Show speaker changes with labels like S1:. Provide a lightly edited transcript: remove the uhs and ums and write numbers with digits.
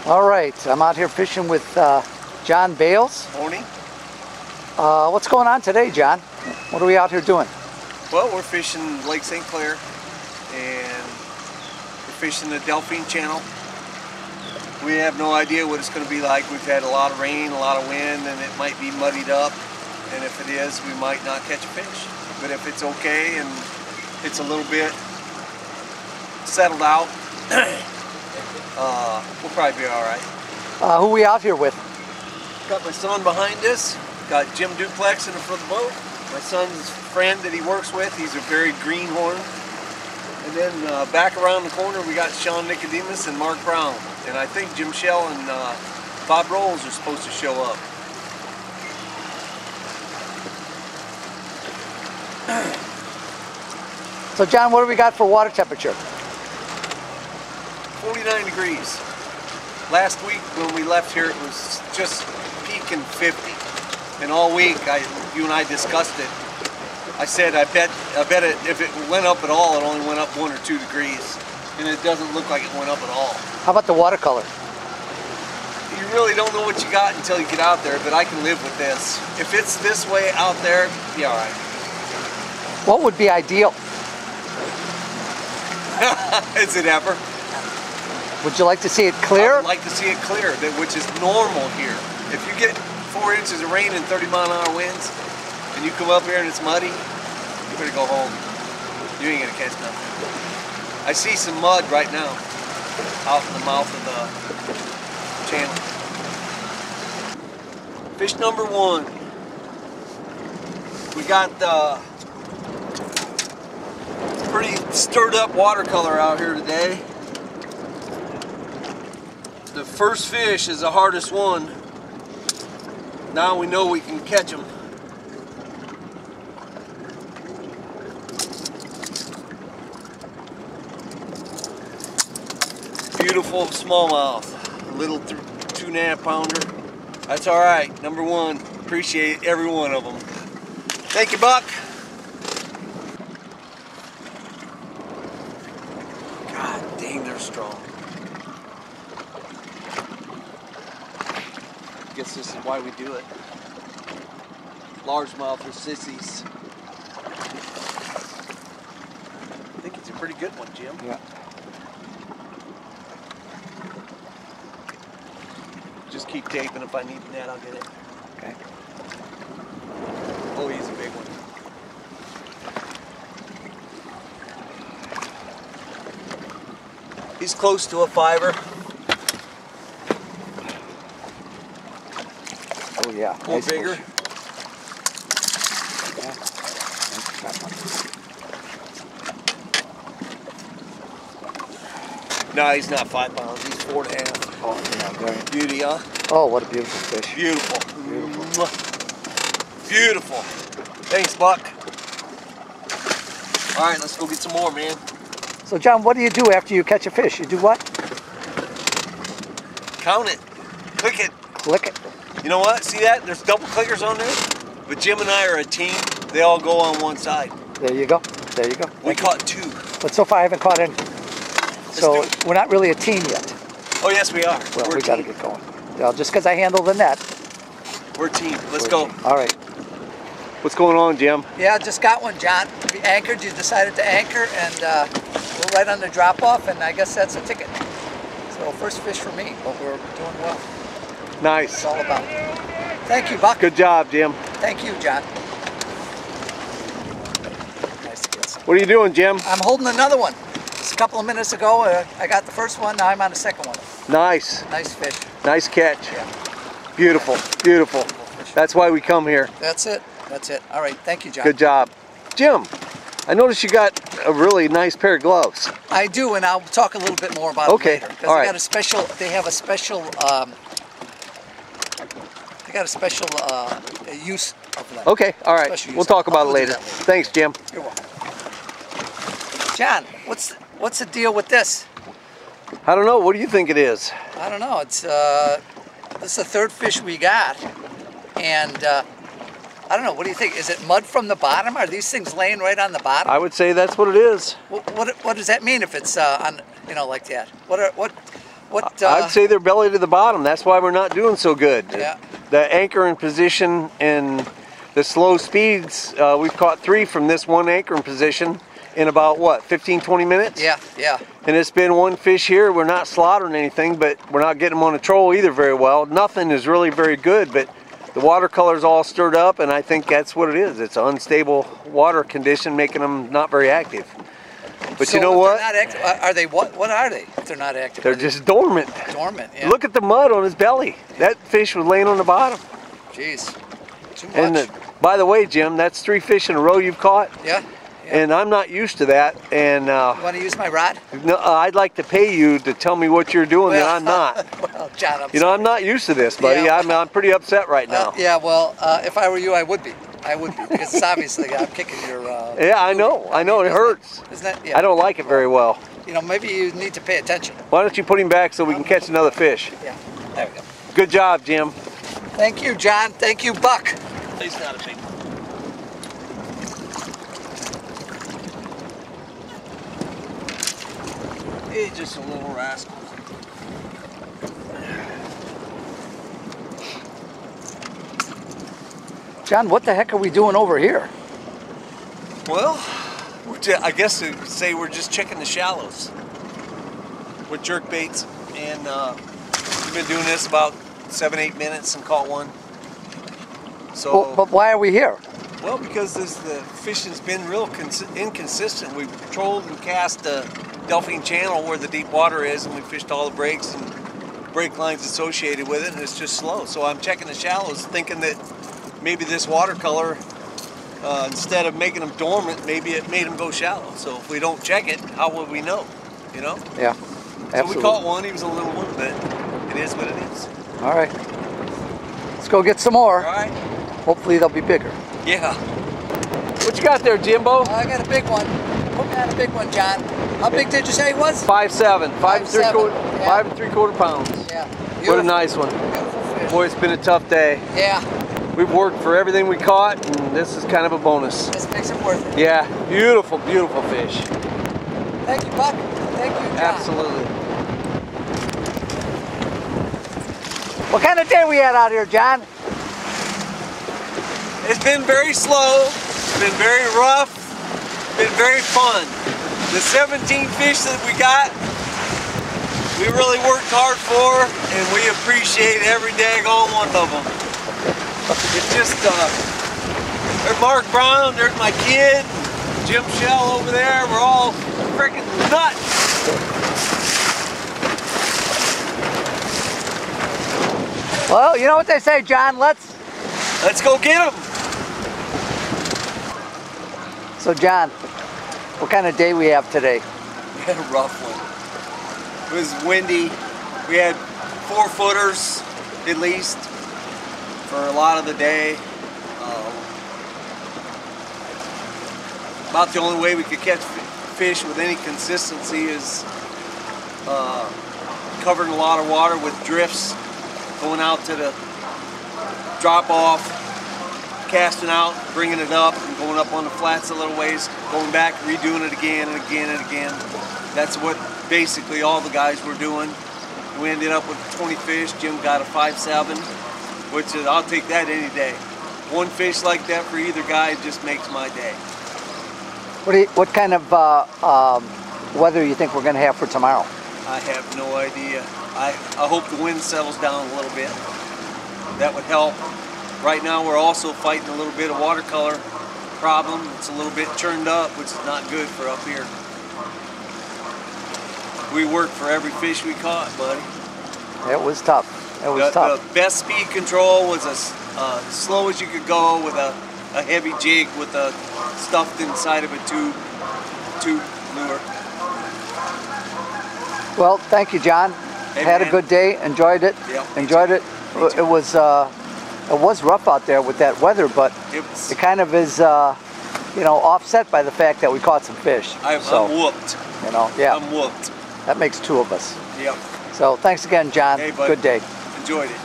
S1: All right, I'm out here fishing with John Bales.
S2: Morning.
S1: What's going on today, John? What are we out here doing?
S2: Well, we're fishing Lake St. Clair, and we're fishing the Delphine Channel. We have no idea what it's going to be like. We've had a lot of rain, a lot of wind, and it might be muddied up. And if it is, we might not catch a fish. But if it's okay and it's a little bit settled out, we'll probably be all right.
S1: Who are we out here with?
S2: Got my son behind us. Got Jim Duplex in the front of the boat. My son's friend that he works with, he's a very greenhorn. And then back around the corner we got Sean Nicodemus and Mark Brown. And I think Jim Shell and Bob Rolls are supposed to show up.
S1: So John, what do we got for water temperature?
S2: 49 degrees. Last week when we left here it was just peaking 50. And all week you and I discussed it. I said I bet it, if it went up at all, it only went up 1 or 2 degrees. And it doesn't look like it went up at all.
S1: How about the watercolor?
S2: You really don't know what you got until you get out there, but I can live with this. If it's this way out there, be all right.
S1: What would be ideal?
S2: Is it ever?
S1: Would you like to see it clear?
S2: I would like to see it clear, which is normal here. If you get 4 inches of rain and 30-mile-an-hour winds, and you come up here and it's muddy, you better go home. You ain't gonna catch nothing. I see some mud right now, out in the mouth of the channel. Fish number 1. We got pretty stirred up watercolor out here today. The first fish is the hardest one. Now we know we can catch them. Beautiful smallmouth, a little 2.5 pounder. That's all right, number 1. Appreciate every one of them. Thank you, Buck. God dang, they're strong. I guess this is why we do it. Largemouth are sissies. I think it's a pretty good one, Jim.
S1: Yeah.
S2: Just keep taping. If I need the net, I'll get it.
S1: Okay.
S2: Oh, he's a big one. He's close to a 5-er.
S1: Oh yeah.
S2: Or
S1: Nice
S2: bigger.
S1: fish. Yeah.
S2: No, he's not 5 pounds. He's 4.5.
S1: Oh yeah, very.
S2: Beauty, huh?
S1: Oh, what a beautiful fish.
S2: Beautiful.
S1: Beautiful.
S2: Beautiful. Thanks, Buck. All right, let's go get some more, man.
S1: So John, what do you do after you catch a fish? You do what?
S2: Count it. Click it.
S1: Click it.
S2: You know what? See that? There's double clickers on there. But Jim and I are a team. They all go on one side.
S1: There you go. There you go.
S2: We caught 2.
S1: But so far I haven't caught any. So
S2: do it.
S1: we're not really a team yet.
S2: Oh, yes, we are.
S1: Well,
S2: We're
S1: we
S2: a
S1: got to
S2: team.
S1: get going. Well, just because I handle the net.
S2: We're a team. Let's
S1: we're
S2: go.
S1: a team. All right.
S2: What's going on, Jim?
S1: Yeah, just got one, John. We anchored. You decided to anchor, and we're right on the drop-off, and I guess that's a ticket. So first fish for me, but we're doing well.
S2: Nice.
S1: It's all about. Thank you, Buck.
S2: Good job, Jim.
S1: Thank you, John. Nice to get some.
S2: What are you doing, Jim?
S1: I'm holding another one. Just a couple of minutes ago, I got the first one. Now I'm on the second one.
S2: Nice.
S1: Nice fish.
S2: Nice catch.
S1: Yeah.
S2: Beautiful. Beautiful. That's why we come here.
S1: That's it. That's it. All right. Thank you, John.
S2: Good job. Jim, I noticed you got a really nice pair of gloves.
S1: I do, and I'll talk a little bit more about it later. Because
S2: All
S1: they
S2: right.
S1: got a special. They have a special. They got a special use of them.
S2: Okay. All right.
S1: Special use.
S2: We'll talk about it
S1: I'll do
S2: later.
S1: that later.
S2: Thanks, Jim.
S1: You're welcome. John, what's the deal with this?
S2: I don't know. What do you think it is?
S1: I don't know. It's this is the third fish we got, and I don't know. What do you think? Is it mud from the bottom? Are these things laying right on the bottom?
S2: I would say that's what it is.
S1: What does that mean if it's on, you know, like that? What What?
S2: I'd say they're belly to the bottom. That's why we're not doing so good.
S1: Yeah.
S2: The anchor in position and the slow speeds, we've caught 3 from this one anchor in position in about, what, 15, 20 minutes?
S1: Yeah, yeah.
S2: And it's been one fish here. We're not slaughtering anything, but we're not getting them on a troll either very well. Nothing is really very good, but the watercolor's all stirred up, and I think that's what it is. It's an unstable water condition making them not very active. But
S1: so
S2: you know what?
S1: They're not active, are they, what are they if they're not active?
S2: They're just dormant.
S1: Dormant, yeah.
S2: Look at the mud on his belly. That fish was laying on the bottom.
S1: Jeez, too much.
S2: And by the way, Jim, that's 3 fish in a row you've caught.
S1: Yeah.
S2: And I'm not used to that. And
S1: you want to use my rod?
S2: No, I'd like to pay you to tell me what you're doing that I'm not.
S1: Well, John,
S2: I'm not used to this, buddy.
S1: Yeah.
S2: I'm pretty upset right now.
S1: Yeah, well, if I were you, I would be. Because it's obviously I'm kicking your.
S2: Yeah, I know. It hurts.
S1: Isn't that? Yeah.
S2: I don't like it very well.
S1: You know, maybe you need to pay attention.
S2: Why don't you put him back so we can catch another fish?
S1: Yeah. There we go.
S2: Good job, Jim.
S1: Thank you, John. Thank you, Buck.
S2: He's not a big one. He's just a little rascal.
S1: John, what the heck are we doing over here?
S2: Well, I guess you could say we're just checking the shallows with jerk baits, and we've been doing this about 7-8 minutes and caught one. So,
S1: Well, but why are we here?
S2: well, because the fishing's been real inconsistent. We've patrolled and cast the Delphine Channel where the deep water is, and we fished all the breaks and break lines associated with it, and it's just slow. So I'm checking the shallows, thinking that maybe this watercolor, instead of making them dormant, maybe it made them go shallow. So if we don't check it, how will we know? You know?
S1: Yeah, absolutely.
S2: So we caught one. He was a little one, but it is what it is.
S1: All right. Let's go get some more.
S2: All right.
S1: Hopefully they'll be bigger.
S2: Yeah. What you got there, Jimbo?
S1: I got a big one. Hope got a big one, John. How big did you say it was?
S2: 5'7",
S1: 5'7", yeah.
S2: 5 3/4 pounds.
S1: Yeah.
S2: What a nice one.
S1: Beautiful fish.
S2: Boy, it's been a tough day.
S1: Yeah.
S2: We've worked for everything we caught, and this is kind of a bonus.
S1: This makes it worth it.
S2: Yeah, beautiful, beautiful fish.
S1: Thank you, Buck. Thank you, John.
S2: Absolutely.
S1: What kind of day we had out here, John?
S2: It's been very slow, been very rough, been very fun. The 17 fish that we got, we really worked hard for, and we appreciate every daggone one of them. It's just, there's Mark Brown, there's my kid, Jim Shell over there, we're all freaking nuts.
S1: Well, you know what they say, John, let's
S2: go get them.
S1: So, John, what kind of day we have today?
S2: We had a rough one. It was windy. We had 4-footers at least for a lot of the day. About the only way we could catch fish with any consistency is covering a lot of water with drifts, going out to the drop off, casting out, bringing it up, and going up on the flats a little ways, going back, redoing it again and again and again. That's what basically all the guys were doing. We ended up with 20 fish. Jim got a 5'7", which is, I'll take that any day. One fish like that for either guy just makes my day.
S1: What kind of weather you think we're going to have for tomorrow?
S2: I have no idea. I hope the wind settles down a little bit. That would help. Right now we're also fighting a little bit of watercolor problem. It's a little bit churned up, which is not good for up here. We worked for every fish we caught, buddy.
S1: It was tough. It was tough.
S2: The best speed control was as slow as you could go with a heavy jig with a stuffed inside of a tube lure.
S1: Well, thank you, John.
S2: Hey,
S1: had
S2: man.
S1: a good day. Enjoyed it.
S2: Yep,
S1: Enjoyed it. It was rough out there with that weather, but it kind of is, you know, offset by the fact that we caught some fish.
S2: I'm whooped.
S1: You know, yeah.
S2: I'm whooped.
S1: That makes 2 of us.
S2: Yep.
S1: So thanks again, John.
S2: Hey, bud.
S1: Good day.
S2: Enjoyed it.